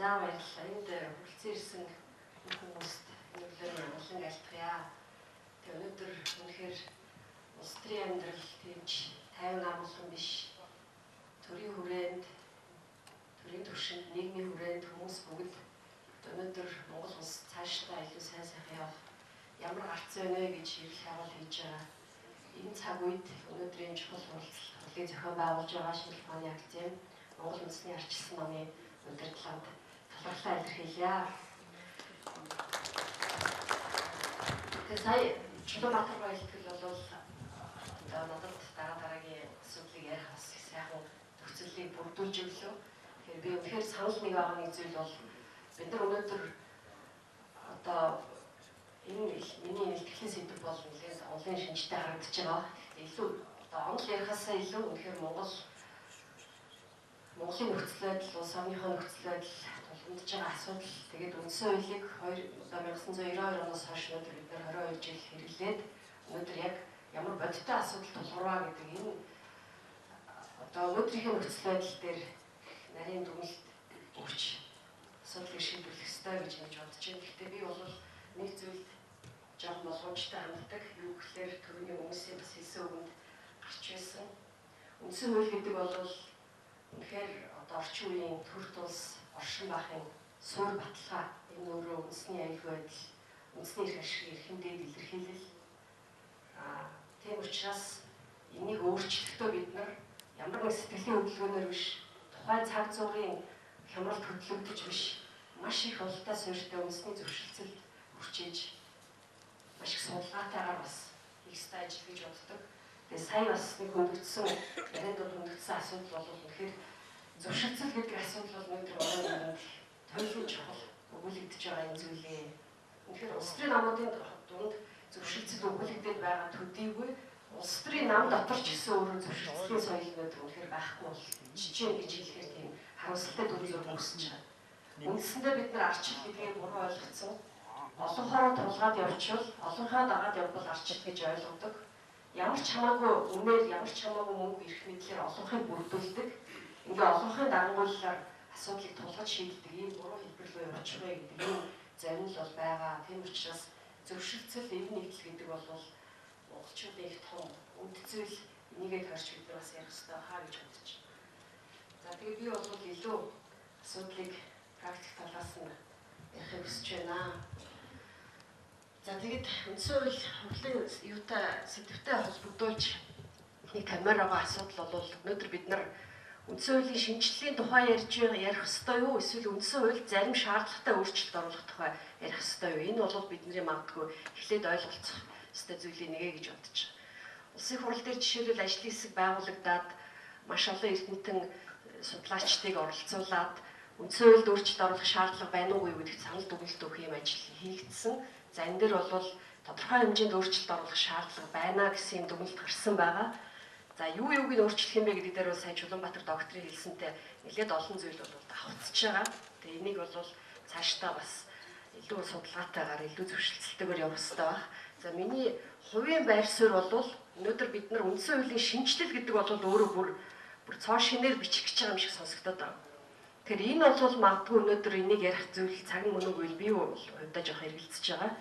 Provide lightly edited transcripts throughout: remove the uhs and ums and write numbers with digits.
За баярлалаа. Энд хүрэлцэн ирсэн хүмүүст өнөөдөр амлан айлтгая. Тэгээ өнөөдөр үнэхээр улс төрийн амьдрал тиймч тайван амгалан биш. Төрийн хүрээнд, төрийн түвшинд, нийгмийн хүрээнд хүмүүс бүгд өнөөдөр Монгол улс цаашдаа илүү сайн сайхан явах ямар гарц байна вэ гэж ирэх хавал хийж байгаа. Энэ цаг үед өнөөдрийн чухал хуралыг зохион байгуулж байгаа шинжлэх ухааны академи Монгол үндэсний арчилсан номын удирдлаганд талархлаа илэрхийлье. Тэгээ сая Чулуунбаатар баялтгэл бол надад дараагийн асуудлыг ярих бас сайхан төгсөлийг бүрдүүлж өглөө. Тэгэхээр би үнэхээр санал нэг байгаа нэг зүйл бол бид нар өнөөдөр одоо энэ миний илтгэлийн сэдв бол нэлээд олон шинжтэй харагдаж байгаа. Илүү одоо онол ярихаасаа илүү үнэхээр Монголын нөхцөл байдал, улс орныхоо нөхцөл байдал тулгамдж байгаа асуудал. Тэгээд үндсэн хуулийг 1992 оноос хойш өнөөдөр бид нар 22 жил хэрэглээд өнөөдөр яг ямар бодиттой асуудал тулгарваа гэдэг энэ одоо өнөөдрийн нөхцөл байдал дээр нарийн дүгнэлт өгч асуудлыг шийдвэрлэх ёстой гэж бодож байна. Гэхдээ би бол нэг зүйлд жоохон болгоомжтой ханддаг. Юу гэхээр түрүүний хүмүүсийн бас хэлсэн үгэнд гарч байсан. Үндсэн хууль гэдэг бол үнэхээр одоо орчин үеийн төрөлт улс, оршин байхын суурь баталгаа, энэ өөрөө үндэсний аюулгүй байдал, үндэсний эрх ашигын эрхэмдээд илэрхийлэл. Тийм учраас энийг өөрчлөхдөө бид нар ямар нэг сэтгэлийн хөдөлгөөнөөр биш, тухайн цаг зуурын хямралд хөдлөгдөж биш, маш их ололтой суурьтай үндэсний зөвшөлтсөд хүрчээж маш их судалгаатайгаар бас хийх ёстой ажил гэж боддог. Тэгээ сая бас нэг хөндөгдсөн, ярианд хөндөгдсөн асуудал бол үнэхээр зөвшөлтсөл гэдэг асуудал бол өнөөдөр оройн төлөвлөж чухал өгүүлэгдэж байгаа юм зүйлээ. Үнэхээр улс төрийн намуудын дунд зөвшөлтсөл өгүүлэгдээд байгаа төдийгүй улс төрийн нам дотор ч гэсэн өөрөө зөвшөлтсөлийн соёл өнөөдөр үнэхээр байхгүй бол жижиг гэж хэлэхээр тийм харамсалтай дүр зураг үүсэж байгаа. Үндсэндээ бид нар арчил гэдгийг буруу ойлгоцсон. Олонхоо тулгаад явчихвал олонхоо дагаад явбал арчил гэж ойлгодог. Ямар ч хамаагүй үнээр, ямар ч хамаагүй мөнгө ирэх мэдлэр олонхыг бүрдүүлдэг. Ингээ олонхын дарангууллаар асуудлыг тулгаж шийддэг ийм буруу хэлбэр рүү явчих вэ гэдэг энэ зарим л бол байгаа. Тийм учраас зөвшөлтсөл эв нэгдэл гэдэг бол монголчуудын их том үнд зүйл, энийгээ таарч бид нар бас ярих хэрэгтэй хаа гэж бодож байна. За тэгээ би бол илүү асуудлыг практик талаас нь ярихыг хүсэж байна. За тэгээд үндсэн хууль хурлын юутай сэдвтэй холбогдуулж нэг тамир байгаа асуудал бол өнөөдөр бид нар үндсэн хуулийн шинжилгээний тухай ярих ёстой юу? Эсвэл үндсэн хууль зарим шаардлагатай өөрчлөлт оруулах тухай ярих ёстой юу? Энэ бол бидний магадгүй эхлээд ойлголцох ёстой зүйлийн нэгэ гэж бодож байна. Улсын хурал дээр жишээлбэл ажлын хэсэг байгуулагдаад маш олон эрдэмтэн судлаачдыг оролцуулаад үндсэн хуульд өөрчлөлт оруулах шаардлага байна уугүй гэдэг санал дүгнэлт өгөх юм ажил хийгдсэн. За энэ дээр бол тодорхой хэмжээнд өөрчлөлт оруулах шаардлага байна гэсэн юм дүгнэлт гарсан байгаа. За юуг өөрчлөх юм бэ гэдэг дээр бол сая Чулуунбаатар докторийн хэлсэнтэй нэлээд олон зүйл бол давхцаж байгаа. Тэгээ энийг бол цаашдаа бас илүү судалгаатайгаар илүү зөвшөлтсөлтэйгээр явах хэрэгтэй байна. За миний хувийн байр суурь бол өнөөдөр бид нар үндсэн хуулийн шинжилэл гэдэг бол өөрөө бүр цоо шинээр бичих гэж байгаа юм шиг сонсогдоод байна. Тэгэхээр энэ бол магадгүй өнөөдөр энийг ярих зүйл цаг мөнөгүй би хувьдаа жоох эргэлзэж байгаа.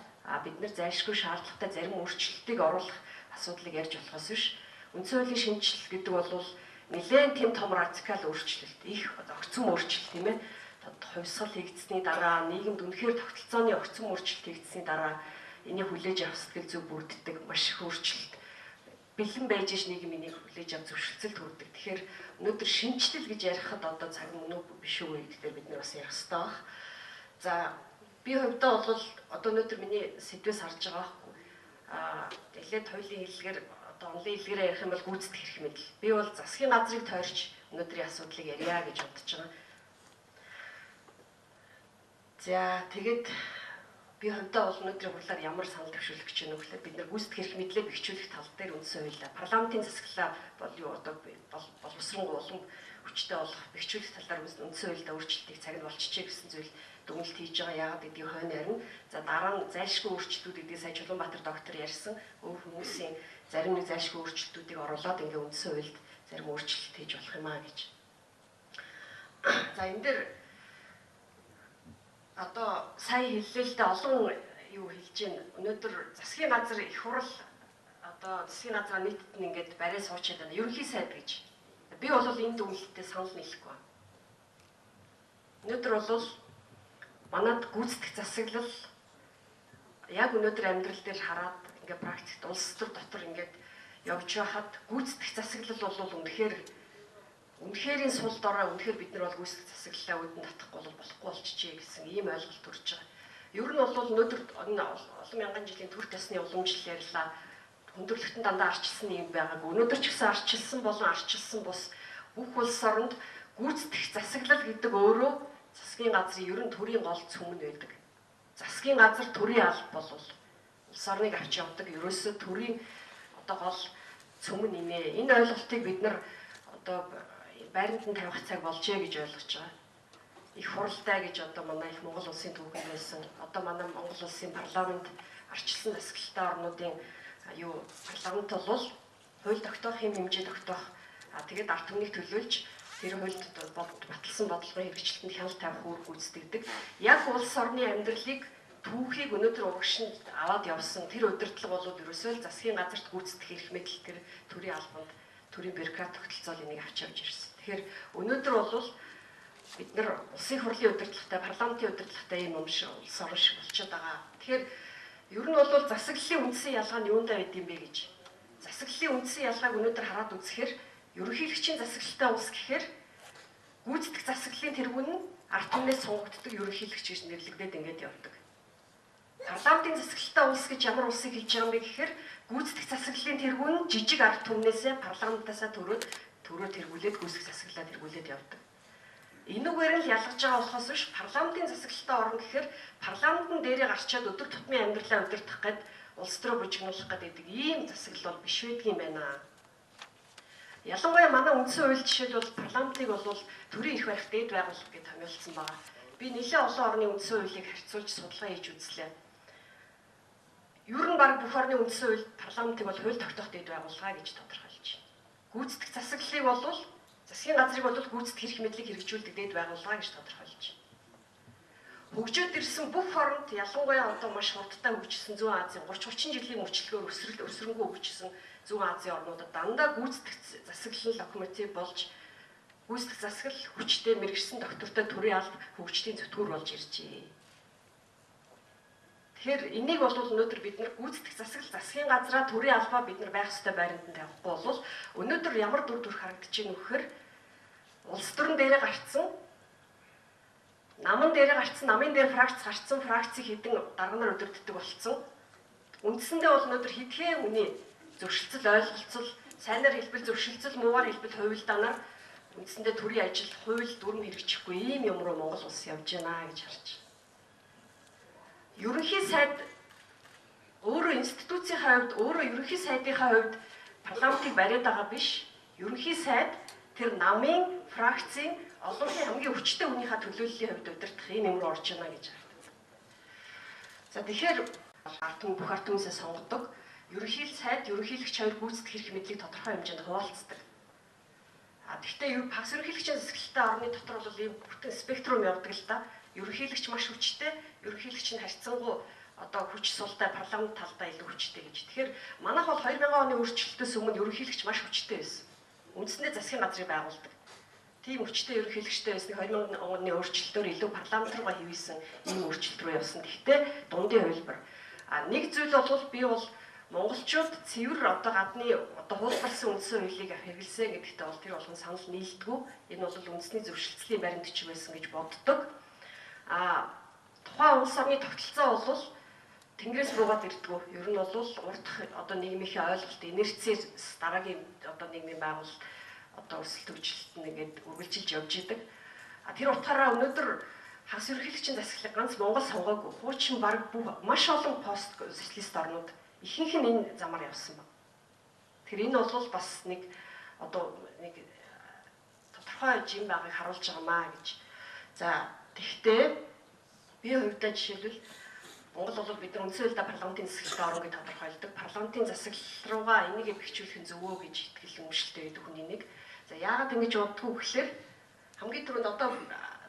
Бид нар зайлшгүй шаардлагатай зарим өөрчлөлтийг оруулах асуудлыг ярьж болохоос биш. Үндсэн хуулийн шинжилэл гэдэг бол нэлээд тийм том радикал өөрчлөлт, их огцом өөрчлөлт тийм ээ. Хувьсгал хийгдсэний дараа, нийгэмд үнэхээр тогтолцооны огцом өөрчлөлт хийгдсэний дараа энийг хүлээж авах сэтгэл зүй бүрддэг маш их өөрчлөлт. Бэлэн байж ш нийгэм энийг хүлээж авах зөвшөлтсөлд хүрдэг. Тэгэхээр өнөөдөр шинжилэл гэж ярихад одоо цаг мөн биш үү гэдгээр бид нар бас ярих хэрэгтэй баг. За би хувьдаа бол одоо өнөөдөр миний сэдвээс харж байгаа байхгүй. Нэлээд хуулийн хэллэгээр одоо онлын хэллэгээрээ ярих юм бол гүйцэтгэх эрх мэдэл. Би бол засгийн газрыг тойрч өнөөдрийн асуудлыг ярья гэж бодож байгаа. За тэгээд би хувьдаа бол өнөөдрийн хурлаар ямар санал төвшүүлэх гэж байна вэ гэхээр бид нар гүйцэтгэх эрх мэдлээ бэхжүүлэх тал дээр үндсэн хуулиа, парламентын засаглалаа бол юу одоо боловсрон улам хүчтэй болох бэхжүүлэх талаар үндсэн хуулиа өөрчлөлтийг цаг нь болчихжээ гэсэн зүйл дүгнэлт хийж байгаа. Яагаад гэдгийг хойно ярина. За дараа нь зайлшгүй өөрчлөлтүүд гэдгийг сая Чулуунбаатар доктор ярьсан. Өөр хүмүүсийн зарим нэг зайлшгүй өөрчлөлтүүдийг оруулаад ингээ үндсэн хуульд зарим өөрчлөлт хийж болох юм аа гэж. За энэ дээр одоо сая хэллээ л дээ олон юу хэлж байна. Өнөөдөр засгийн газар их хурал одоо засгийн газраа нийтэд нь ингээд барай суучаад байна. Ерөнхий сайд гэж. Би бол энэ дүгнэлттэй санал нийлэхгүй байна. Өнөөдөр бол манад гүйцэтгэх засаглал яг өнөөдөр амьдрал дээр хараад ингээд практикт улс төр дотор ингээд явж байхад гүйцэтгэх засаглал бол үнэхэрийн сул дорой үнэхээр бид нар бол гүйцэтгэх засаглалаа үүдэн татахгүй болохгүй болчихжээ гэсэн ийм ойлголт төрж байгаа. Ер нь бол өнөөдөр энэ олон мянган жилийн төр тосны уламжлал ярьлаа. Хүндрэлтэн дандаа арчилсан юм байгаагүй. Өнөөдөр ч гэсэн арчилсан болон арчилсан бус бүх улс оронд гүйцэтгэх засаглал гэдэг өөрөө засгийн газрын ер нь төрийн гол цөм нь байдаг. Засгийн газар төрийн алба бол улс орныг авч явдаг. Ерөөсөө төрийн одоо гол цөм нь инээ. Энэ ойлголтыг бид нар одоо байранд нь тавих цаг болжээ гэж ойлгож байгаа. Их хуралтай гэж одоо манай их Монгол улсын түүхэнд байсан. Одоо манай Монгол улсын парламент арчилсан засаглалтай орнуудын парламент бол хууль тогтоох хэмжээ тогтоох тэгээд ард түмнийг төлөөлж тэр хуульд баталсан бодлогын хэрэгжилтэнд хяналт тавих үүрэг гүйцэтгэдэг. Яг улс орны амьдралыг түүхийг өнөөдөр урагшинд аваад явсан тэр удирдлага бол ерөөсөө л засгийн газарт гүйцэтгэх эрх мэдэл тэр төрийн албанд төрийн бюрократ тогтолцоол энийг авч явж ирсэн. Тэгэхээр өнөөдөр бол бид нар улсын хурлын удирдлагатай, парламентын удирдлагатай ийм улс орн шиг болчиход байгаа. Тэгэхээр ер нь бол засаглалын үндсэн ялгаа нь юундаа байд юм бэ гэж. Засаглалын үндсэн ялгааг өнөөдөр хараад үзэхээр ерөнхийлөгчийн засаглалтай улс гэхээр гүйцэтгэх засаглалын тэргүүн нь ард түмнээс сунгагддаг ерөнхийлөгч гэж нэрлэгдээд ингээд явдаг. Парламентын засаглалтай улс гэж ямар улсыг хэлж байгаа юм бэ гэхээр гүйцэтгэх засаглалын тэргүүн нь жижиг ард түмнээсээ парламентаасаа төрөө тэргүүлээд гүйцэтгэх засаглалаа тэргүүлээд явдаг. Энүүгээр нь л ялгаж байгаа болохоос биш парламентын засаглалтай орн гэхээр парламентын дээрээ гарчаад өдөр тутмын амьдралаа удирдах гээд улс төрөө бужигнуулах гэдэг ийм засаглал бол биш байдгийн байна. Ялангуяа манай үндсэн хууль жишээлбэл парламентыг бол төрийн эрх барих дээд байгууллага гэж томьёолсон байгаа. Би нэлээд олон орны үндсэн хуулийг харьцуулж судалгаа хийж үзлээ. Ер нь баг бүх орны үндсэн хууль парламентыг бол хууль тогтоох дээд байгууллага гэж тодорхойлж байна. Гүйцэтгэх засаглалыг бол засгийн газрыг бол гүйцэтгэх эрх мэдлийг хэрэгжүүлдэг дээд байгууллага гэж тодорхойлж байна. Хөгжөөд ирсэн бүх оронд ялангуяа одоо маш хурдтай хөгжсөн Зүүн Азийн 30-30 жилийн мөчлөгөөр өсрөнгөө хөгжсөн Зүүн Азийн орнуудад дандаа гүйцэтгэх засаглал локомотив болж гүйцэтгэх засаглал хүчтэй мэрэгсэн доктортой төрийн алба хөгжлийн зүтгүүр болж иржээ. Тэгэхээр энийг бол өнөөдөр бид нар гүйцэтгэх засгийн газраа төрийн албаа бид нар байх ёстой байранд нь тавихгүй бол өнөөдөр ямар дүр төрх харагдаж байна вэ гэхээр улс төрн дээрээ гарцсан намын дээр фракц гарцсан фракцыг хэдэн дарганаар өдөрддөг болцсон. Үндсэндээ бол өнөөдөр хэдхэн хүний зөвшөлтсөл ойлголцол сайнаар хэлбэл зөвшөлтсөл муугаар хэлбэл хувилдаанаар үндсэндээ төрийн ажил хууль дүрм хэрэгжихгүй ийм юм руу Монгол улс явж байна гэж харж байна. Ерөнхий сайд өөрөө институцийн хувьд өөрөө ерөнхий сайдынхаа хувьд парламентыг бариад байгаа биш. Ерөнхий сайд тэр намын фракцийн олонхын хамгийн хүчтэй хүнийхээ төлөөллийн хувьд удирдах ийм юм руу орж байна гэж харагдав. За тэгэхээр бүх ард түмнээсээ сонгодог ерөнхий сайд ерөнхийлөгч хоёр гүйцэтгэх эрх мэдлийг тодорхой хэмжээнд хуваалцдаг. Гэхдээ багц ерөнхийлөгчийн засаглалтай орны дотор бол ийм бүтэн спектрум явдаг л да. Ерөнхийлөгч маш хүчтэй, ерөнхийлөгч нь харьцангуй одоо хүч султай парламент талдаа илүү хүчтэй гэж. Тэгэхээр манайх бол 2000 оны өөрчлөлтөөс өмнө ерөнхийлөгч маш хүчтэй байсан. Үндсэндээ засгийн газрыг байгуулдаг. Тийм хүчтэй ерөнхийлөгчтэй байсан 2000 оны өөрчлөлтөөр илүү парламент руугаа хэвээсэн ийм өөрчлөлт рүү явсан. Гэхдээ дундын хувилбар. Нэг зүйл бол би бол монголчууд цэвэр одоо гадны одоо хуулбарсан үндсэн хуулийг хэрэгэлсэн гэдэгтээ бол тэр болгон санал нийлдэггүй. Энэ бол үндэсний зөвшөлтслийн баримт бичиг байсан гэж боддог. Тухайн улс орны тогтолцоо бол тэнгэрээс буугаад ирдэггүй. Ер нь бол урд одоо нийгмийн ойлголт инерцээр дараагийн одоо нийгмийн байгуулалт одоо өсөлт хөгжилт нэгээд үргэлжилж явж идэг. Тэр утгаараа өнөөдөр хагас ерөнхийлөгчийн засаглалыг ганц Монгол сонгоогүй. Хуучин баг бүх маш олон пост социалист орнууд ихэнх нь энэ замаар явсан байна. Тэр энэ бол бас нэг одоо нэг тодорхой жим байгааг харуулж байгаа маа гэж. За тэгвэл би хувьдаа жишээлбэл Монгол бол бид нар үндсэн хуулиар парламентын засаглалтай орн гэж тодорхойлдог. Парламентын засаглал руугаа энийг бэхжүүлэх нь зөвөө гэж итгэл үнэмшилтэй байдаг хүний нэг. За яагаад ингэж боддгоо гэхээр хамгийн түрүүнд одоо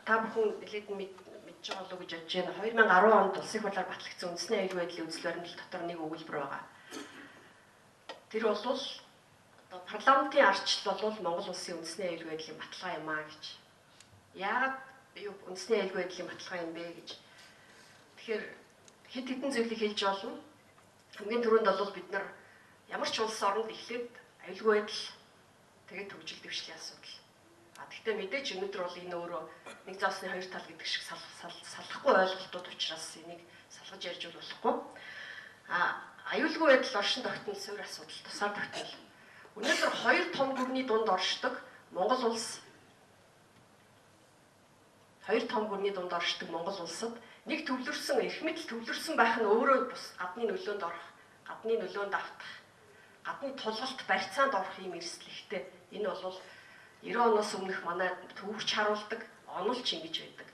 та бүхэн нэлээд унаж байгаа болов уу гэж бодож байна. 2010 онд улсын хурлаар батлагдсан үндэсний аюулгүй байдлын үзэл баримтлал дотор нэг өгүүлбэр байгаа. Тэр бол одоо парламентын арчлал бол Монгол улсын үндэсний аюулгүй байдлын баталгаа юм аа гэж. Яагаад юу үндэсний аюулгүй байдлын баталгаа юм бэ гэж. Тэгэхээр хэд хэдэн зүйлийг хэлж болно. Хамгийн түрүүнд бол бид нар ямар ч улс оронд эхлээд аюулгүй байдал тэгээд төвжил дэвшлийн асуудал. Гэхдээ мэдээж өнөөдөр бол энэ өөрөө нэг заосны хоёр тал гэдэг шиг салахгүй ойлголтууд учраас энийг салгаж ярьж болохгүй. Аюулгүй байдал оршин тогтнол суурь асуудал тусаар тогтнол. Өнөөдөр хоёр том гүрний дунд оршдог Монгол улс хоёр том гүрний дунд оршдог Монгол улсад нэг төвлөрсөн эрх мэдэл төвлөрсөн байх нь өөрөө бас гадны нөлөөнд орох, гадны нөлөөнд автах, гадны тулгалт барьцаанд орох юм эрсдлэгтэй. Энэ бол 90 оноос өмнөх манай төвөгч харуулдаг онолч ингэж байдаг.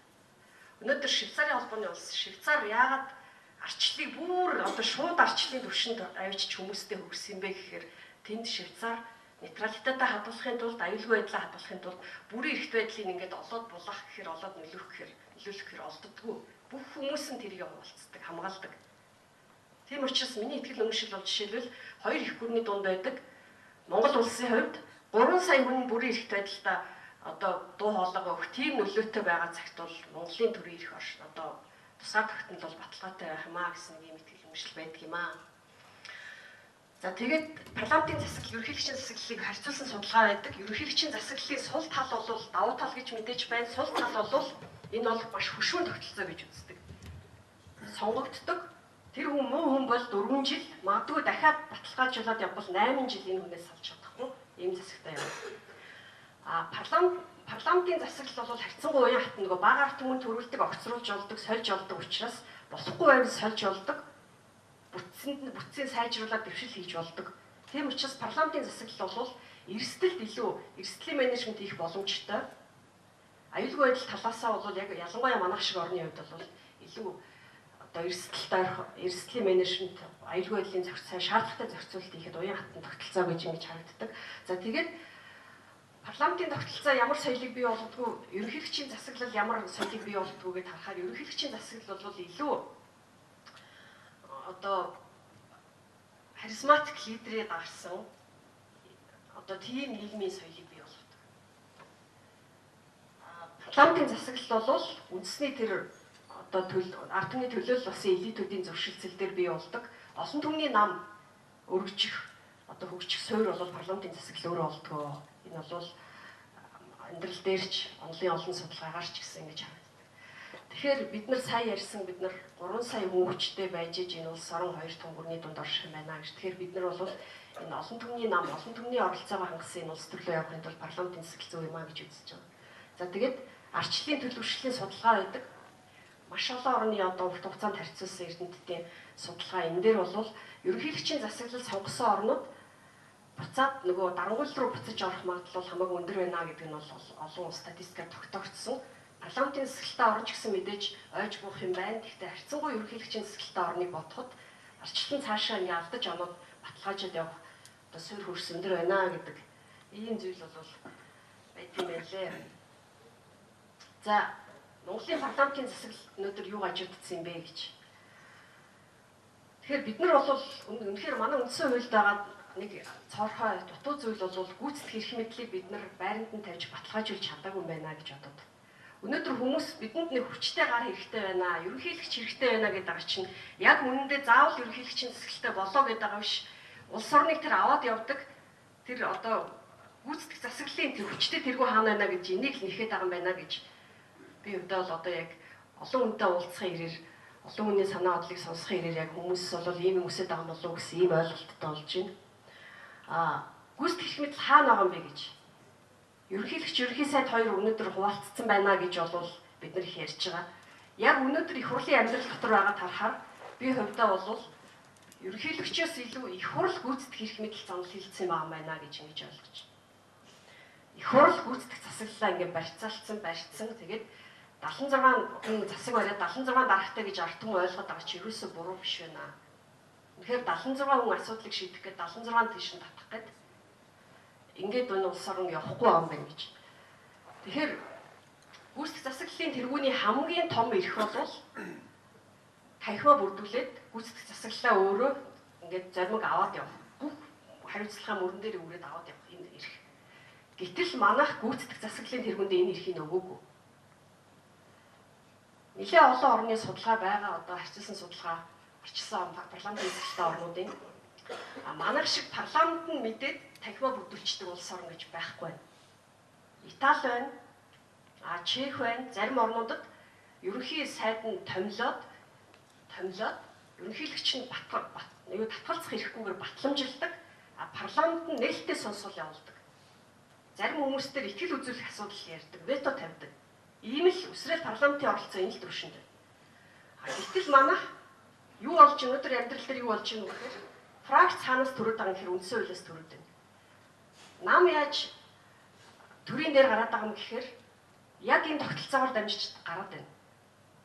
Өнөөдөр Швейцарын холбооны улс Швейцар яагаад арчлыг бүр одоо шууд арчлын түвшинд авчиж хүмүүстэй хөрсөн бэ гэхээр тэнд Швейцар нейтралитетаа хадгалахын тулд аюулгүй байдлаа хадгалахын тулд бүрийн эрхт байдлыг ингээд олоод булах гэхээр олоод нөлөөлөх гэхээр олддоггүй. Бүх хүмүүс нь тэрийг хуваалцдаг, хамгаалдаг. Тийм учраас миний итгэл үнэмшил бол жишээлбэл хоёр их гүрний дунд байдаг Монгол улсын хувьд 3 сая хүн бүрийн эрхт байдалтай одоо дуу хоолойгоо өгөх тийм нөлөөтэй байгаа цагт бол Монголын төрийн эрх одоо тусгаар тогтнол бол баталгаатай байх юмаа гэсэн нэг юм итгэл үнэмшил байдаг юм аа. За тэгээд парламентын засаглал, ерөнхийлөгчийн засаглалыг харьцуулсан судалгаа байдаг. Ерөнхийлөгчийн засаглалын сул тал бол давуу тал гэж мэдээж байна. Сул тал бол энэ бол маш хөшүүн тогтолцоо гэж үздэг. Сонгогддог. Тэр хүн муу хүн бол 4 жил, магадгүй дахиад баталгаажуулаад явбал 8 жил энэ хүнээс салж чадахгүй. Ийм засагтай юм. Парламентын засаглал бол харьцангуй уян хат нөгөө бага ард түмэн төрүүлдэг, огцруулж олдог, сольж олдог учраас болохгүй байвал сольж олдог. Бүтцийн сайжруулаад дэвшил хийж болдог. Тийм учраас парламентын засаглал бол эрсдэлд илүү эрсдлийн менежмент хийх боломжтой. Аюулгүй байдал талаасаа бол яг ялангуяа манайх шиг орны хувьд бол илүү одоо эрсдлийн менежмент аюулгүй байдлын зохицол шаардлагатай зохицуулт хийхэд уян хатан тогтолцоо гэж ингэж харагддаг. За тэгээд парламентын тогтолцоо ямар соёлыг бий болгодгүй, ерөнхийлөгчийн засаглал ямар соёлыг бий болгодгүй гэдээ харахаар ерөнхийлөгчийн засаглал бол илүү одоо харизматик лидерээ гарсан одоо тийм нийгмийн соёлыг бий болгодог. Парламентын засаглал бол үндэсний тэр одоо ард түмний төлөөлөл болсон элитүүдийн зөвшөлтсөл дээр бий болдог. Олон түмний нам өргөжих одоо хөгжих суурь бол парламентын засаглал өөрөө болдгоо. Энэ бол амьдрал дээрч онлын олон судалгаагаарч гэсэн ингэж харагддаг. Тэгэхээр бид нар сая ярьсан бид нар 3 сая хүн хүчтэй байж энэ улс орон хоёр том гүрний дунд орших юм байна гэж. Тэгэхээр бид нар бол энэ олон түмний нам, олон түмний оролцоогоо хангасан энэ улс төрлөө явахын тулд парламентын засаглал зөв юм а гэж үзэж байгаа. За тэгээд арчлалын төлөвшлийн судалгаа байдаг. Маш олон орны одоо урт хугацаанд харьцуулсан эрдэмтдийн судалгаа энэ дээр бол ерөнхийлөгчийн засаглал сонгосон орнууд буцаад нөгөө дарангуул руу буцаж орох магадлал хамаагүй өндөр байна гэдэг нь бол олон статистикаар тогтоогдсон. Парламентын засаглалтаа орж гисэн мэдээж ойж буух юм байна. Гэхдээ харьцангуй ерөнхийлөгчийн засаглалтаа орныг бодоход арчлалын цаашаа ингээ алдаж оноод баталгаажаад явах одоо суурь хөрс өндөр байна гэдэг ийм зүйл бол байт юм байлээ. За Монголын парламентын засаглал өнөөдөр юу ажигдсан юм бэ гэж. Тэгэхээр бид нар бол үнэхээр манай үндсэн хуульд байгаа нэг цоорхой дутуу зүйл бол гүйцэтгэх эрх мэдлийг бид нар байранд нь тавьж баталгаажуулж чадаагүй юм байна гэж бодод. Өнөөдөр хүмүүс бидэнд нэг хүчтэй гар хэрэгтэй байна, ерөнхийлөгч хэрэгтэй байна гэдэг чинь яг үнэндээ заавал ерөнхийлөгчийн засаглалтай болоо гэдэг байгаа биш. Улс орныг тэр аваад явдаг тэр одоо гүйцэтгэх засаглалын тэр хүчтэй тэргүй хаана байна гэж энийг л нэхэд байгаа юм байна гэж би өвдөө бол одоо яг олон хүнтэй уулзахын ирээр олон хүний санаа бодлыг сонсохын ирээр яг хүмүүс бол ийм юм өсөд байгаа болов уу гэсэн ийм ойлголттой болж байна. Гүйцэтгэх эрх мэдэл хаана байгаа юм бэ гэж. Ерөнхийлөгч ерөнхий сайд хоёр өнөөдөр хуваалцсан байна гэж бол бид нар их ярьж байгаа. Яг өнөөдөр их хурлын амьдрал дотор байгаа тарахаар би хувьдаа бол ерөнхийлөгчөөс илүү их хурл гүйцэтгэх эрх мэдэл зам хилцсэн юм байна гэж ингэж ойлгож байна. Их хурл гүйцэтгэх засаглалаа ингээд барьцаалцсан тэгээд 76 хүн засаг бариад 76 дарагтай гэж ард түмэн ойлгоод байгаа чи ерөөсөө буруу биш байна. Тэгэхээр 76 хүн асуудлыг шийдэх гээд 76 тийш нь татах гээд ингээд энэ улс орн явахгүй юм байна гэж. Тэгэхээр гүйцэтгэх засаглалын засаглалын тэргүүний хамгийн том эрх бол танхимаа бүрдүүлээд гүйцэтгэх засаглалаа өөрөө ингээд зоримог аваад явах. Бүх хариуцлагаа мөрөн дээр өрөөд аваад явах энэ эрх. Гэтэл манайх гүйцэтгэх засаглалын тэргүүнд энэ эрхийг өгөөгүй. Нэлээд олон орны судалгаа байгаа, одоо харьцуулсан судалгаа арчилсан парламентын эзэлтэй орнуудын манайх шиг парламент нь мэдээд танхимаа бүрдүүлчихдэг улс орн гэж байхгүй байна. Итали байна, Чех байна, зарим орнуудад ерөнхий сайд нь томилоод ерөнхийлөгч нь татгалзах хэрэггүйгээр батламжилдаг, парламент нь нээлттэй сонсол явуулдаг. Зарим хүмүүстээр итгэл үзүүлэх асуудал ярьдаг, вето тавьдаг. Ийм л үсрээл парламентын оролцоо энэ л төвшөнд байна. Гэтэл манайх юу болж өнөөдөр амьдрал дээр юу болж байна вэ гэхээр фракц цаанаас төрөд байгаа гэхээр үндсэн хуулиас төрөд байна. Нам яаж төрийн дээр гараад байгаа юм гэхээр яг энэ тогтолцоогоор дамжиж гараад байна.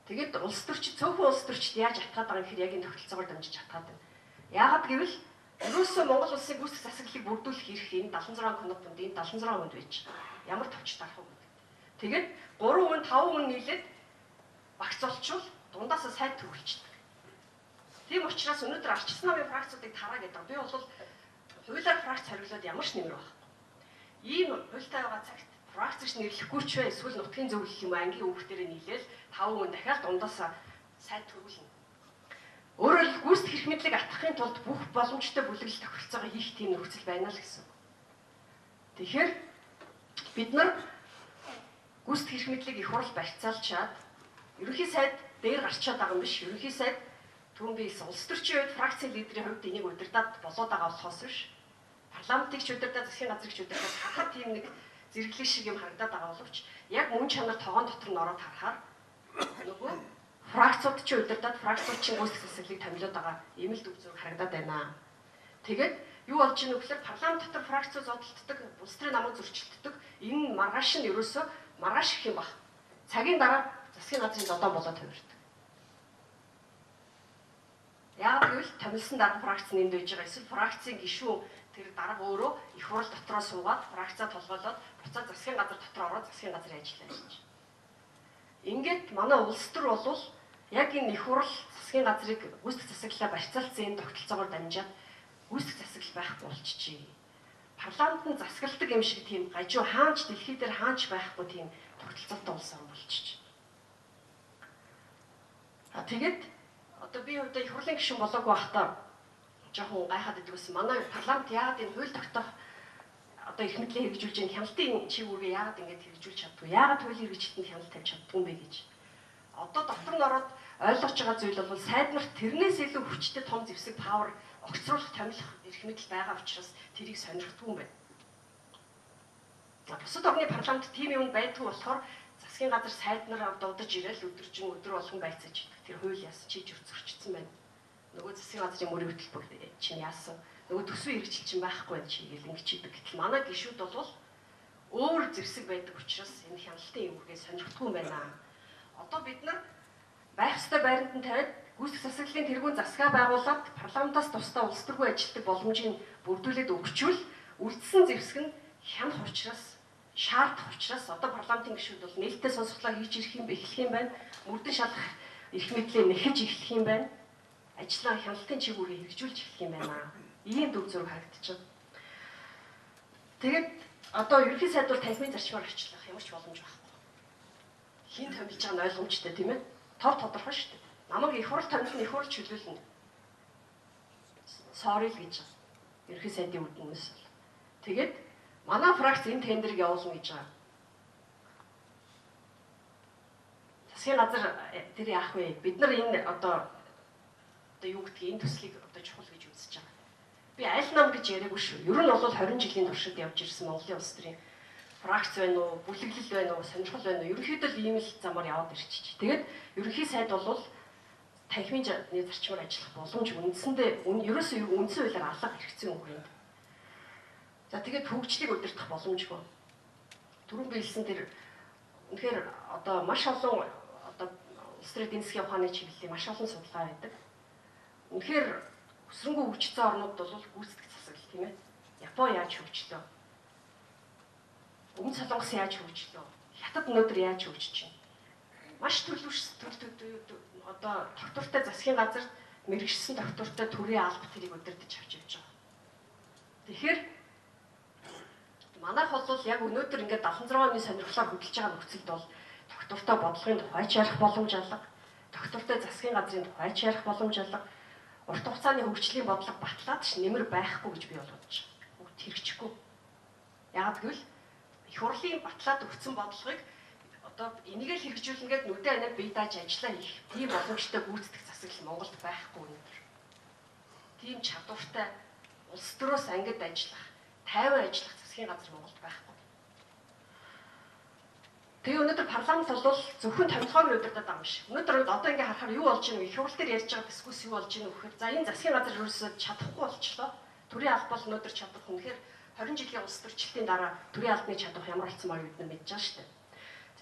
Тэгээд улс төрчид цөөхөн улс төрчид яаж атгаад байгаа юм гэхээр яг энэ тогтолцоогоор дамжиж атгаад байна. Яагаад гэвэл ерөөсөө Монгол улсын гүйцэтгэх засаглалыг бүрдүүлэх эрх энэ 76 конвент энэ 76 хүнд байж ямар товч дарах вэ? Тэгээд 3 хүн 5 хүн нийлээд багц олчвол дундаасаа сайд төрүүлчихдэг. Тийм учраас өнөөдөр арчилсан намын фракцуудыг тараа гэдэг. Би бол хуулиар фракц хариулаад ямар ч нэмэр байхгүй. Ийм хуультай байгаа цагт фракцч нэрлэхгүй ч бай эсвэл нутгийн зөвлөл юм ангийн хүүхдэрээ нийлээл 5 хүн дахиад дундаасаа сайд төрүүлнэ. Өөрөөр хэлбэл гүйцэтгэх эрх мэдлийг атгахын тулд бүх боломжтой бүлэглэл тохиролцоогоо хийх тийм нөхцөл байна л гэсэн. Тэгэхээр бид нар гүйцэтгэх эрх мэдлийг их хурл барьцаалчаад ерөнхий сайд дээр гарчаад байгаа юм биш. Ерөнхий сайд түүнээс улс төрчийн үед фракцийн лидерийн хувьд энийг удирдаад болоод байгаа болохоос биш. Парламентыг ч удирдаад, засгийн газрыг ч удирдаад хахад тийм нэг зэрэглэг шиг юм харагдаад байгаа боловч яг мөн чанар тогоон дотор нь ороод харахаар нөгөө фракцууд ч удирдаад фракцуудын гүйцэтгэх засаглалыг томилоод байгаа ийм л дүр зураг харагдаад байна. Тэгээд юу болж ийнө гэхээр парламент дотор фракцууд зодтолддог, улс төрийн намыг зөрчилддөг. Энэ маргааш нь ерөөсөө маргааш гэх юм баг. Цагийн дараа засгийн газрын додоо болоод хувирдаг. Яг гэвэл томилсон дарга фракц нэнд байж байгаа. Эсвэл фракцын гишүүн тэр дарга өөрөө их хурл дотроо суугаад фракцаа толгойлоод буцаад засгийн газар дотор ороод засгийн газрын ажил хийж. Ингээд манай улс төр бол яг энэ их хурл засгийн газрыг гүйцэтгэх засаглалаа барьцаалсан энэ тогтолцоогоор дамжаад гүйцэтгэх засаглал байхгүй болчихжээ. Парламент нь засгалдаг юм шиг тийм гажуу хаанч дэлхий дээр хаанч байхгүй тийм тогтолцоотой улс орн болчихж. Тэгээд одоо би одоо их хурлын гишүүн болоогүй байхдаа жоохон гайхаад идэг байсан. Манай парламент яагаад энэ хууль тогтоох одоо их мэдлээ хэрэгжүүлж байгаа хяналтын чиглэлээ яагаад ингэж хэрэгжүүлж чаддгүй? Яагаад хуулийн хэрэгжилтэнд хяналт тавьж чаддгүй юм бэ гэж. Одоо дотор нь ороод ойлгож байгаа зүйл бол сайд нарт тэрнээс илүү хүчтэй том зэвсэг павер огцруулах томилох эрх мэдэл байгаа учраас тэрийг сонирхдаггүй юм байна. Бусад орны парламент тийм юм байдгүй болохоор засгийн газар сайд нар дуудаж ирээл өдөржин өдөр болгон байцааж тэр хууль яасан чийж зөрчигдсэн байна. Нөгөө засгийн газрын мөрийн хөтөлбөр чинь яасан. Нөгөө төсвийн хэрэгжил чинь байхгүй байх чигээл ингэж хийдэг. Гэтэл манай гишүүд бол өөр зэвсэг байдаг учраас энэ хяналтын үүргээ сонирхдаггүй юм байна. Одоо бид нар байх ёстой байранд нь тавиад гүйцэтгэх засаглалын тэргуун засгаа байгуулад парламентаас тусдаа улс төргүй ажилтдаг боломжийг бүрдүүлээд өгчвөл үлдсэн зэвсэг нь хянах учраас шаардах учраас одоо парламентын гишүүд бол нээлттэй сонсголоо хийж эхлэх юм байна. Мөрдөн шалгах эрх мэдлээ нэхэж эхлэх юм байна. Ажлаа хяналтын чиглэлээр хэрэгжүүлж эхлэх юм байна. Ийм дүр зураг харагдчихна. Тэгээд одоо ерөнхий сайд бол танхимын зарчмаар арчлах ямар ч боломж байхгүй. Хин томилж байгаа нь ойлгомжтой тийм ээ. Тор тодорхой шүү дээ. Намайг их хурл томилно, их хурл чөлөөлнө. Sorry л гэж байна. Ерөнхий сайдын үднээс бол. Тэгээд манай фракц энэ тендерыг явуулна гэж байгаа. Засгийн газар тэр яах вэ? Бид нар энэ одоо юу гэдгийг энэ төслийг одоо чухал гэж үзэж байгаа. Би аль нам гэж яриаггүй шүү. Ер нь бол 20 жилийн туршид явж ирсэн Монголын улс төрийн фракц байна уу, бүлэглэл байна уу, сонирхол байна уу? Ерөнхийдөө л ийм л замаар яваад ирчихэж. Тэгээд ерөнхий сайд бол танхимын зарчмаар ажиллах боломж үндсэндээ ерөөсөө үндсэн хуулиар алга хэрэгцээ юм байна. За тэгээд хөгжлийг удирдах боломжгүй. Түрүүн би хэлсэн тэр үнэхээр одоо маш олон одоо улс төрийн эдийн засгийн ухааны чиглэлийн маш олон судалгаа байдаг. Үнэхээр өсрөнгөө хөгжсөн орнууд бол гүйцэтгэх засаглал тийм ээ. Япон яаж хөгжлөө? Өмнө Солонгос яаж хөгжлөө? Хятад өнөөдөр яаж хөгжиж байна? маш одоо доктортой засгийн газар мэрэгчсэн доктортой төрийн алба тэрийг удирдах авч явж байгаа. Тэгэхээр манайх бол яг өнөөдөр ингээд 76 оны сонирхлоор хөдөлж байгаа нөхцөлд бол доктортой бодлогын тухай ч ярих боломж алга, доктортой засгийн газрын тухай ч ярих боломж алга, урт хугацааны хөгжлийн бодлого батлаад ч нэмэр байхгүй гэж би бодож байна. Бүгд хэрэгжихгүй. Яагаад гэвэл их хурлын батлаад өгсөн бодлогыг одоо энийг л хэрэгжүүлнэ гэдэг нүдэн анаа бие дааж ажиллаа хийх. Тийм боломжтой гүйцэтгэх засаглал Монголд байхгүй өнөөдөр. Тийм чадвартай улс төрөөс ангид ажиллах, тайван ажиллах засгийн газар Монголд байхгүй. Тэгээ өнөөдөр парламент бол зөвхөн томилгоог нь удирдах байгаа юм шиг. Өнөөдөр одоо ингээ харахаар юу болж байна вэ? Их хурл дээр ярьж байгаа дискусс юу болж байна вэ гэхээр за энэ засгийн газар ерөөсөө чадахгүй болчлоо. Төрийн алба бол өнөөдөр чадах үнэхээр 20 жилийн улс төрчлөлтийн дараа төрийн албаны чадвар ямар болсон байгааг бид нар мэдж байгаа шүү дээ.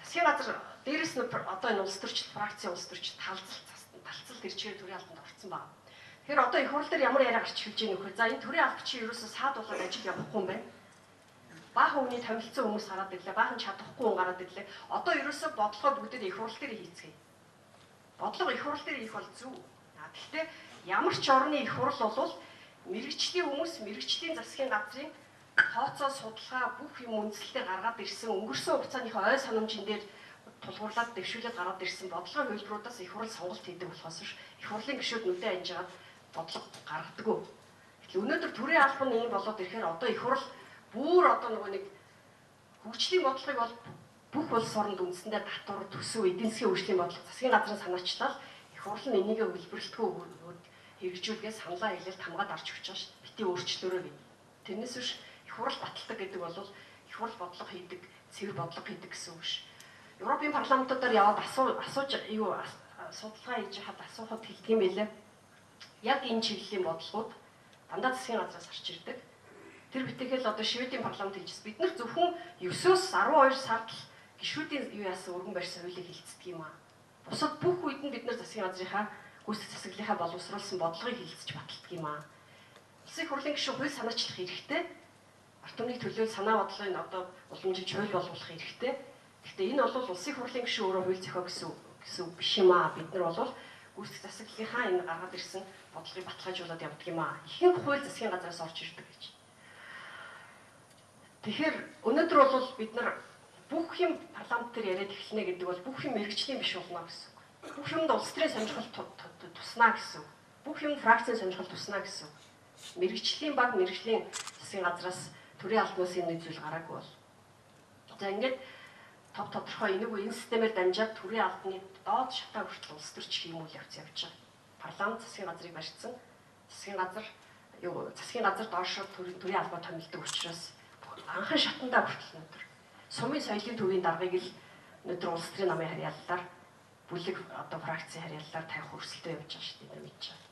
Засгийн газар дээрээс нь одоо энэ улс төрчлөлт фракцийн улс төрчлөлт талцал ирчээр төрийн албанд орсон байна. Тэгэхээр одоо их хурл дээр ямар яриа гарч эхэлж байгаа нөхөр. За энэ төрийн алба чи ерөөсөө саад болоод ажил явахгүй юм байна. Баахан хүний томилцсон хүмүүс гараад ирлээ. Баахан чадахгүй хүн гараад ирлээ. Одоо ерөөсөө бодлогоо бүгдээ их хурл дээр хийцгээе. Бодлого их хурл дээр хийх бол зөв. Гэхдээ ямар ч орны их хурл бол мэрэгчлийн хүмүүс мэрэгчлийн засгийн газрын тооцоо судалгаа бүх юм үндэслэлээр гаргаад ирсэн өнгөрсөн хугацааныхаа ой санамжин дээр тулгуурлаад дэвшүүлээд гараад ирсэн бодлогын хөлбөрүүдээс их хурл сонголт хийдэг болохоос биш их хурлын гишүүд нүдэн анжгаад бодлого гаргадаггүй. Тэгэхээр өнөөдөр төрийн албан ийм болоод ирэхээр одоо их хурл бүр одоо нөгөө нэг хөгжлийн бодлогыг бол бүх улс оронд үндсэндээ татвар төсөв эдийн засгийн хөгжлийн бодлого засгийн газрын санаачлал их хурл нь энийг хөлбөрлөлтгүй хэрэгжүүлгээ саналаа хэлэлт хамгаад арч өгч байгаа шүү дээ. Бити өөрчлөлөөрөө бий. Тэрнээс биш их хурл баталдаг гэдэг бол их хурл бодлого хийдэг, цэвэр бодлого хийдэг гэсэн үг ш. Европын парламентуудаар яваад асууж юу судалгаа хийж хаад асуухад хэлдэг юм байлээ. Яг энэ чиглэлийн бодлогууд дандаа засгийн газраас гарч ирдэг. Тэр битэхэл одоо Шведийн парламент хэлжсэн. Бид нар зөвхөн 9-өөс 12 сард гишүүдийн юу яасан өргөн барьсан хуулийг хилцдэг юм аа. Бусад бүх үед нь бид нар засгийн газрынхаа гүйцэтгэх засаглалынхаа боловсруулсан бодлогыг хилцэж баталдаг юм аа. Улсын хурлын гишүүн хууль санаачлах хэрэгтэй. Ард түмний төлөө санаа бодлогыг одоо уламжуулж хууль болгох хэрэгтэй. Гэхдээ энэ бол улсын хурлын гишүүн өөрөө хууль зохио гэсэн үг биш юм аа. Бид нар бол гүйцэтгэх засаглалынхаа энэ гаргаад ирсэн бодлогыг баталгаажуулаад явдаг юм аа. Ихэнх хууль засгийн газраас орж ирдэг гэж. Тэгэхээр өнөөдөр бол бид нар бүх юм парламент дээр яриад эхэлнэ гэдэг бол бүх юм мэрэгчлийн биш болно гэсэн үг. Бүх юмд улс төрийн сонирхол туснаа гэсэн үг. Бүх юм фракцийн сонирхол туснаа гэсэн үг. Мэрэгчлийн баг мэрэгчлийн засгийн газраас төрийн албанаас энэ зүйл гараагүй бол. За ингээд тодорхой энэ системээр дамжаад төрийн албаны доод шатаа хүртэл улс төрч хиймүүл явж байгаа. Парламент засгийн газрыг барьсан. Засгийн газар доошоо төрийн албаа томилдог учраас анхан шатандаа хүртэл өнөдр сумын соёлын төвийн даргаыг л өнөдр улс төрийн намын харьяаллаар бүлэг одоо фракцийн харьяаллаар тавих өрсөлдөөн явж байгаа шүү дээ мэдэж байна.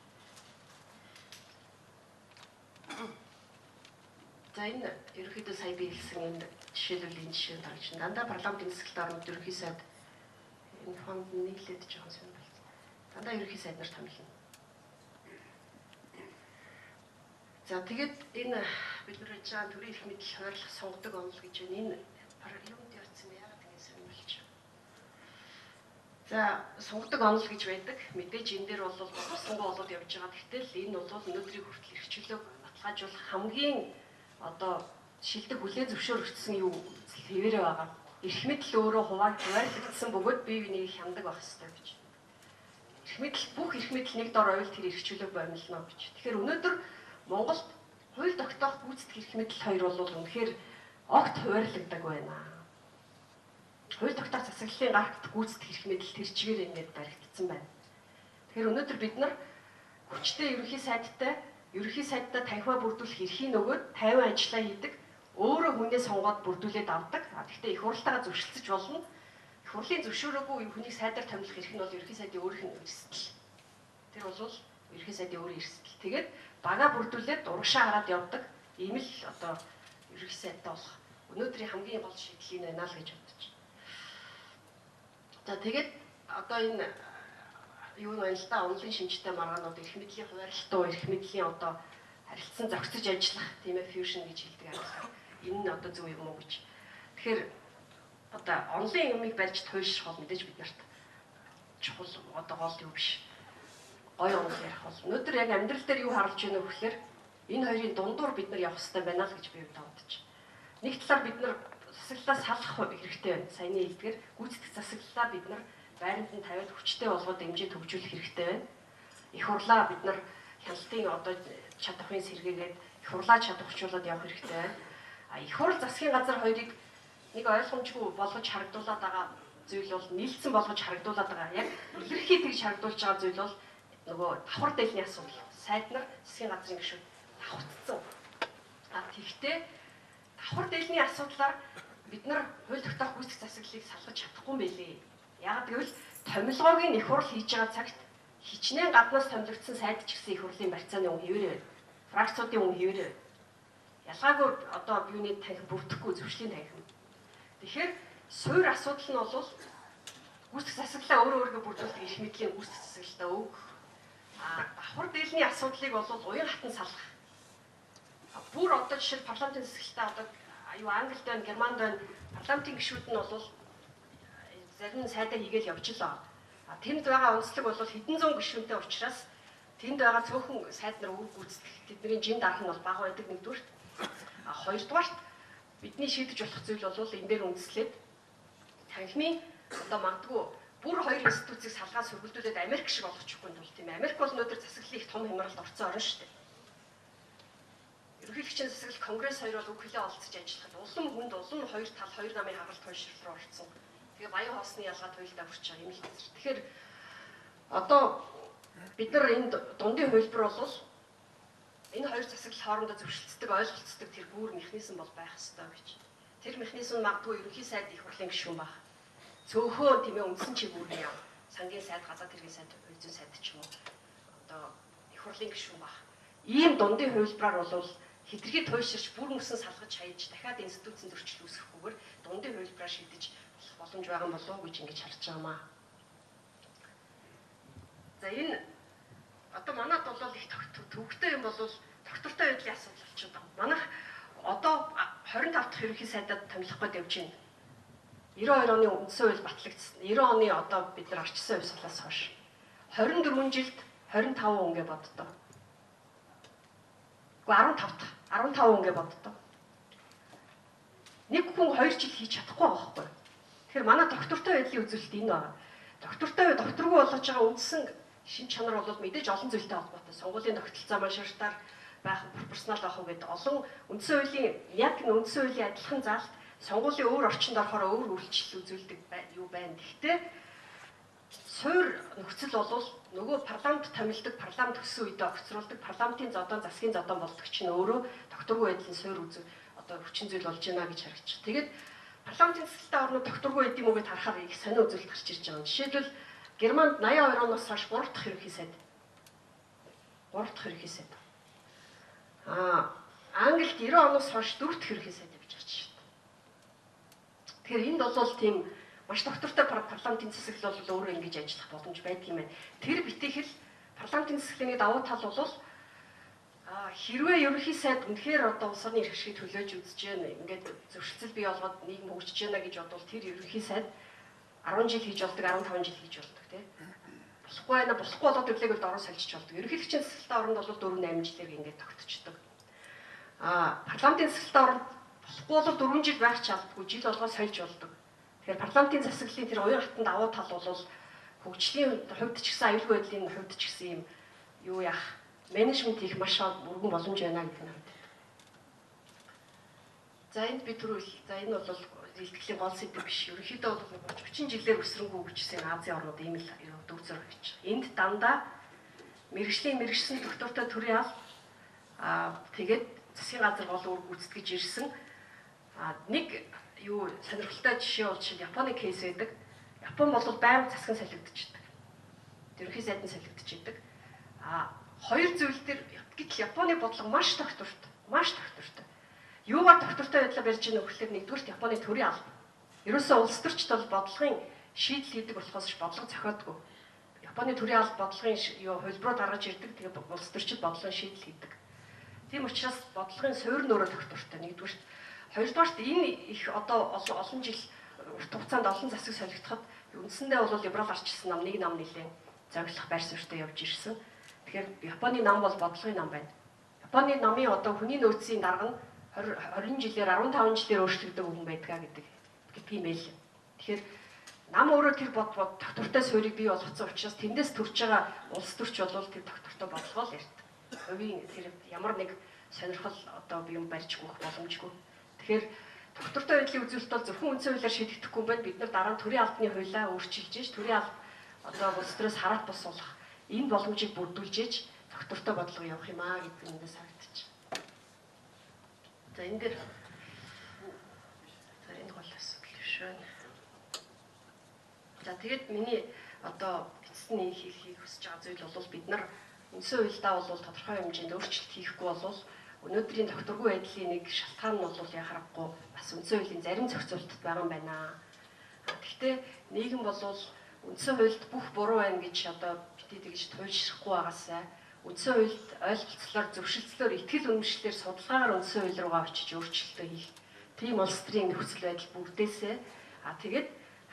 За энэ ерөнхийдөө сая би хэлсэн энэ жишээлбэл жишээ тарж байна. Дандаа парламентын нисгэлт орнууд ерөнхий сайд энэ фонд нийлээд жоохон сонир болсон. Дандаа ерөнхий сайд нар томилно. За тэгээд энэ бид нар хийж байгаа төрийн эрх мэдэл хуваарлах сонгодог онол гэж байна. Энэ юунд явагдсан бэ? Яагаад ингэ сонирхолч. За сонгодог онол гэж байдаг. Мэдээж энэ дээр бол босгонгоо болоод явж байгаа. Гэтэл энэ бол өнөөдрийг хүртэл эрхчлөлөө баталгаажуулах хамгийн одоо шилдэг хүлээн зөвшөөрөгдсөн юу хэвээрээ байгаа. Эрх мэдэл өөрөө хуваарлагдсан бөгөөд бие биенийг хяндаг байх хэрэгтэй гэж. Эрх мэдэл бүх эрх мэдэл нэг дор ойл тэр эрхчлөлөө боомлно гэж. Тэгэхээр өнөөдөр Монголд хууль тогтоох гүйцэтгэх эрх мэдэл хоёр бол үнэхээр огт хуваарлагддаг байна. Хууль тогтоох засаглалын гарагт гүйцэтгэх эрх мэдэл тэр чигээр ингээд баригдсан байна. Тэгэхээр өнөөдөр бид нар хүчтэй ерөнхий сайдтай танхимаа бүрдүүлэх эрхийг нөгөөд 50 ажиллаа хийдэг. Өөрөө хүнээ сонгоод бүрдүүлээд авдаг. Гэхдээ их хурлтайгаа зөвшөлдсөж болно. Их хурлын зөвшөөрөөгүй хүнийг сайдаар томилох эрх нь бол ерөнхий сайдын өөрийнх нь эрсдэл. Тэр бол ерөнхий сайдын өөрийн эрсдэл. Тэгээд бага бүрдүүлээд урагшаа хараад явдаг. Ийм л одоо ерөнхий сайдтай болох өнөөдрийн хамгийн гол шийдэл энэ байна л гэж бодож байна. За тэгээд одоо энэ юу вэ л да онлын шинжтэй маргаанууд эрх мэдлийн хуваарлалтуу эрх мэдлийн одоо харилцан зохицож ажиллах тийм ээ fusion гэж хэлдэг аа. Энэ нь одоо зөв юм уу гэж. Тэгэхээр одоо онлын юмыг барьж туйлшрах бол мэдээж бид нарт чухал одоо гол юу биш. Гоё онол ярих бол. Өнөөдөр яг амьдрал дээр юу харж байна вэ гэхээр энэ хоёрын дундуур бид нар явах хэрэгтэй байна л гэж би бодож. Нэг талаар бид нар засаглалаа салах хэрэгтэй байна. Саяны хэлдгээр гүйцэтгэх засаглалаа бид нар байранд нь тавиад хүчтэй болгоод дэмжиж төгжүүлэх хэрэгтэй байна. Их хурлаа бид нар хяналтын одоо чадахын сэргээгээд их хурлаа чадахчлуулаад явах хэрэгтэй байна. Их хурл засгийн газар хоёрыг нэг ойлгомжгүй болгож харагдуулаад байгаа зүйл бол нийлцэн болгож харагдуулаад байгаа. Яг илэрхий тэгж харагдуулж байгаа зүйл бол нөгөө давхар дэлхийн асуудал. Сайд нар засгийн газрын гишүүд давхцсан. Тэгвэл давхар дэлхийн асуудлаар бид нар хууль тогтоох гүйцэтгэх засаглалыг салгаж чадахгүй юм билээ. Яг гэвэл томилгоог нь их хурл хийж байгаа цагт хичнээн гаднаас томилогдсон сайд ч гэсэн их хурлын барьцааны үн хэвээрээ байна. Фракцуудын үн хэвээрээ байна. Ялгаагүй одоо юуны танхим бүрдэхгүй зөвшлийн танхим. Тэгэхээр суур асуудал нь бол гүйцэтгэх засаглалаа өөрөө өөргөө бүрдүүлдэг их мэдлийн гүйцэтгэх засаглалтаа өг. Давхар дэлхийн асуудлыг бол уян хатан салгах. Бүр одоо жишээл парламентын засаглалтаа одоо аюу Англид байна, Германд байна, парламентын гишүүд нь бол зарим сайдаа хийгээл явжлаа. Тэнд байгаа онцлог бол хэдэн зуун гишүүнтэй учраас тэнд байгаа цөөхөн сайд нар үг гүйцэтгэх тэдний жин дарах нь бол бага байдаг нэгдүгээр. Хоёрдугаарт бидний шийдэж болох зүйл бол энэ дээр үндэслээд танхимын одоо магадгүй бүр хоёр институцийг салгаад сөргөлдүүлээд Америк шиг болгочихгүй тул тийм Америк бол өнөөдөр засаглалын их том хямралд орцсон орн шүү дээ. Ерөнхийлөгчийн засаглал конгресс хоёр бол үг хэлээ олцож ажиллахад улам хүнд улам хоёр тал хоёр намын хагалт хойшрол руу орсон. Тэгээ баян хоосны ялгаа туйлдаа хүрч байгаа юм л гэж. Тэгэхээр одоо бид нар энэ дундын хөлбөр бол энэ хоёр засаглал хоорондоо зөвшөлдсөг ойлголцдог тэр бүр механизм бол байх ёстой гэж. Тэр механизм магадгүй ерөнхий сайд их хурлын гишүүн баг. Цөөхөн тийм ээ үндсэн чиглэлний яа. Сангийн сайд, гадаад хэргийн сайд, хуулийн сайд ч юм уу. Одоо их хурлын гишүүн баг. Ийм дундын хөлбраар бол хэтэрхий туйширч бүр мөсөн салгаж хаяж дахиад институцийн зөрчил үүсгэхгүйгээр дундын хөлбраар шийдэж боломж байгаа юм болов уу гэж ингэж харж байгаамаа. За энэ одоо манад бол их төвөгтэй юм бол доктортой байдлын асуудал болчиход байгаа. Манайх одоо 25 дахь ерөнхий сайдад томилох гээд явж байна. 92 оны үндсэн хууль батлагдсан. 90 оны одоо бид нар арчсан хувьсгалаас хойш 24 жилд 25 үнгээ боддоо. Гэхдээ 15 үнгээ боддоо. Нэг хүн 2 жил хийж чадахгүй байгаа байхгүй. Тэгэхээр манай доктортой байдлын үзүүлэлт энэ байна. Докторгүй болгож байгаа үндсэн шин чанар бол мэдээж олон зүйлтэй холбоотой. Сонгуулийн тогтолцоо маншаартаар байх пропорционал байх уу гэдэг олон үндсэн хуулийн яг үндсэн хуулийн адилхан заалт сонгуулийн өөр орчинд орохоор өөр үйлчлэл үзүүлдэг юу байна. Гэхдээ суур нөхцөл бол нөгөө парламент томилдог, парламент төссөн үедээ огцруулдаг, парламентын зодон, засгийн зодон болдог чинь өөрөө докторгүй байдлын суур үзүү одоо хүчин зүйл болж байна гэж харагдчих. Тэгээд парламентын засалтаа орнууд докторгүй байд юм уу гэж харахаар их сонио үзүүлэлт гарч ирж байгаа. Жишээлбэл Германд 82 оноос хойш 3 дахь ерөнхий сайд. 3 дахь ерөнхий сайд. Англид 90 оноос хойш 4 дахь ерөнхий сайд явж байгаа шүү дээ. Тэгэхээр энд бол тийм маш доктортой парламентын засаглал бол өөрөө ингэж ажиллах боломж байдаг юм байна. Тэр битэхэл парламентын засаглалын давуу тал бол хэрвээ ерөнхий сайд үнэхээр одоо улс орны эрх ашиг төлөөж үзэж байна. Ингээд зөвшөлтсөл бий болгоод нийгэм хөгжиж байна гэж бодвол тэр ерөнхий сайд 10 жил хийж болдог, 15 жил хийж болдог тийм. Болохгүй байна, болохгүй болоод ирлээ гэж дороо сольжиж болдог. Ерөнхийлөгчийн засаглалтын оронд бол 4-8 жилээр ингээд тогтчихдог. Парламентын засаглалтын оронд болохгүй бол 4 жил байх ч алдгүй, жил болгоо сольж болдог. Тэгэхээр парламентын засаглалын тэр уян хатан давуу тал бол хөгжлийн хувьд ч гэсэн аюулгүй байдлын хувьд ч гэсэн юм юу яах менежмент их маш өргөн боломж байна гэдэг нь байна. За энд би түрүү за энэ бол илтгэлийн гол сэдв биш. Ерөнхийдөө бол 30 жилээр өсрөнгөө хөгжсөн Азийн орнууд ийм л төв зураг гэж. Энд дандаа мэрэгжлийн доктортой төрийн ал тэгээд засгийн газар гол үр гүйцэтгэж ирсэн нэг юу сонирхолтой жишээ бол Японы кейс байдаг. Япон бол байнга засгийн солигдчихдаг. Ерөнхий сайд нь солигдчихдаг. Хоёр зүйл дээр гэтэл Японы бодлого маш доктортой. Юугаар доктортой байдлаа барьж ийнө гэхлээр нэгдүгээр Японы төрийн алба. Ерөөсөө улс төрчд бол бодлогын шийдэл хийдэг болохоос бодлого зохиодгүй. Японы төрийн алба бодлогын хөлбруу гаргаж ирдэг. Тэгээ улс төрчд бодлогын шийдэл хийдэг. Тийм учраас бодлогын суурь нөрөө доктортой нэгдүгээр. Хоёрдугаарт энэ их одоо олон жил урт хугацаанд олон засаг солигдоход үндсэндээ бол либерал арчилсан нам нэг нам нэлээд зориглох байр суурьтай явж ирсэн. Тэгэхээр Японы нам бол бодлогын нам байна. Японы намын одоо хүний нөөцийн дарга нь 20 жилээр 15 жилээр өөрчлөгдөв хүн байдгаа гэдэг юм байл. Тэгэхээр нам өөрөө тэр доктортой суурийг бий болгоцсон учраас тэндээс төрж байгаа улс төрч бол тэр доктортой бодлогоо л ярьдаг. Өвийн тэр ямар нэг сонирхол одоо би юм барьж гүөх боломжгүй. Тэгэхээр доктортой байдлын үзүүлэлт бол зөвхөн үндсэн хуулиар шийдэгдэхгүй байна. Бид нар дараа нь төрийн албаны хуулиа өөрчилж ээж төрийн алба одоо улс төрөөс хараат бус болох энэ боломжийг бүрдүүлж ээж доктортой бодлого явах юм аа гэдэг нь эндээс харагдаж байна. За энэ дээр энэ гол асуудал биш байна. За тэгээд миний одоо эцэст нь хийхийг хүсэж байгаа зүйл бол бид нар үндсэн хуульдаа бол тодорхой хэмжээнд өөрчлөлт хийхгүй бол өнөөдрийн докторгүй байдлын нэг шалтгаан нь бол яхахгүй бас үндсэн хуулийн зарим зохицуултад байгаа юм байна. Гэхдээ нийгэм бол үндсэн хуульд бүх буруу байна гэж одоо бити тэгж туйлшрахгүй байгаасай. Үндсэн хуульд ойлголцлоор зөвшөлтслөөр ихтгэл үнэмшлэлээр судалгаагаар үндсэн хууль руугаа очиж өөрчлөлтөө хийх. Тийм улс төрийн нөхцөл байдал бүрдээсэй. Тэгээд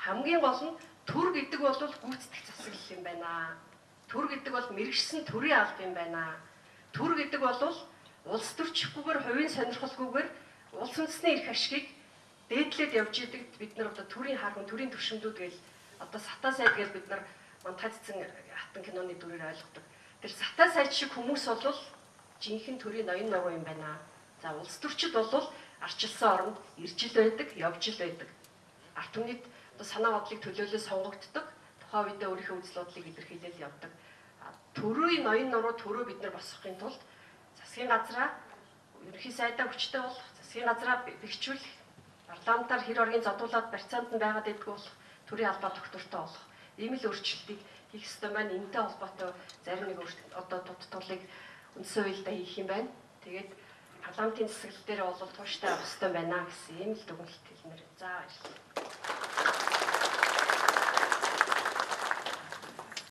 хамгийн гол нь төр гэдэг бол гүйцэтгэх засаглал юм байна. Төр гэдэг бол мэрэгсэн төрийн алба юм байна. Төр гэдэг бол улс төрчихгүйгээр хувийн сонирхолгүйгээр улс үндэстний эрх ашигыг дээдлээд явж идэг бид нар одоо төрийн харган төрийн төвшмдүүд гэж одоо сатаа сайд гэж бид нар мантайцсан хатан киноны дүрээр ойлгодог. Тэр сатаа сайд шиг хүмүүс бол жинхэнэ төрийн ноён нуруу юм байна. За улс төрчид бол арчилсан оронд ирж ил байдаг, явж ил байдаг. Ард түмний одоо санаа бодлыг төлөөлөө сонгогддог. Тухайн үедээ өөрийнхөө үзэл бодлыг илэрхийлэл явдаг. Төрийн ноён нуруу төрөө бид нар босгохын тулд засгийн газраа ерөнхий сайдаа хүчтэй болох, засгийн газраа бэхжүүлэх, парламентаар хэр оргийн зодуулаад барьцаанд нь байгаад байдгүй болох, төрийн албаа доктортой болох. Ийм л өөрчлөлтийг хийх ёстой байна. Энэтэй холбоотой зарим нэг одоо дутуулыг үндсэн хуульдаа хийх юм байна. Тэгээд парламентын засаглал дээр бол тууштай авах ёстой байна гэсэн ийм л дүгнэлт хэлмээр. За баярлалаа.